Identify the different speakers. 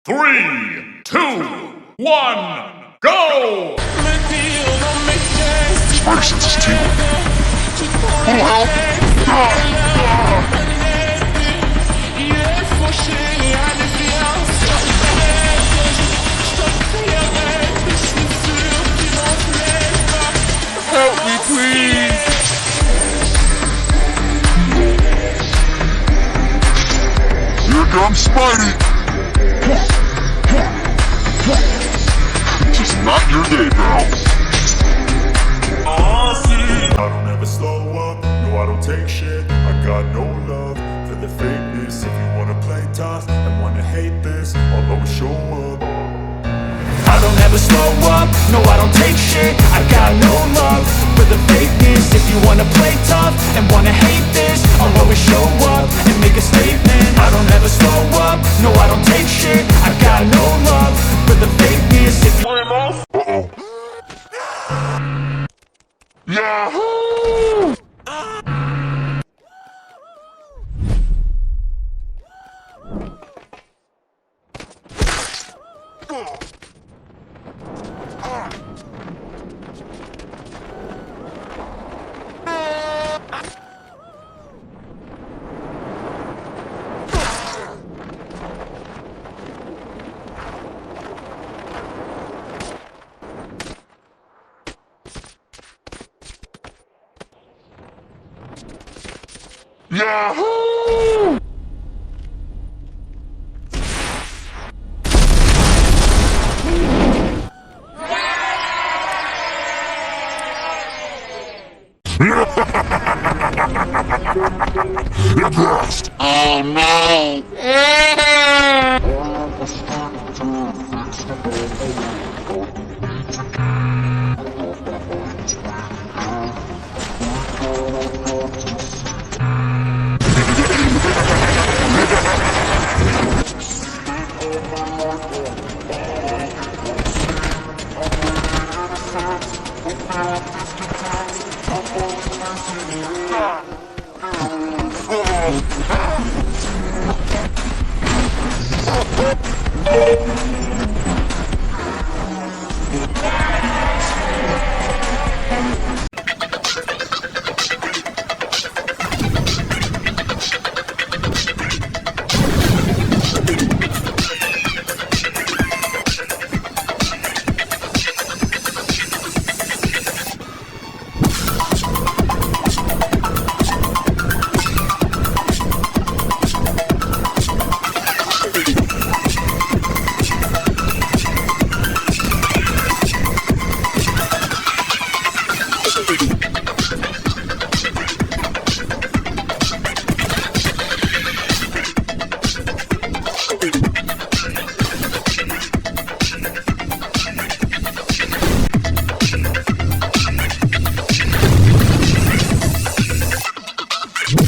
Speaker 1: 3, 2, 1, go!
Speaker 2: Spider sense is tingling. Oh help! Help me, please! Here comes Spidey! Just not your day, pal.
Speaker 1: I don't ever slow up, no I don't take shit. I got no love for the fakeness. If you wanna play tough and wanna hate this, I'll always show up.
Speaker 3: I don't ever slow up, no I don't take shit. I got no love for the fakeness. If you wanna play tough and wanna hate this, I'll always show up and make a statement. I don't ever slow up, no I don't take shit. I got no love for the fakeness. If you
Speaker 2: Uh-oh. Yahoo! Yahoo! It burst!
Speaker 4: Oh no!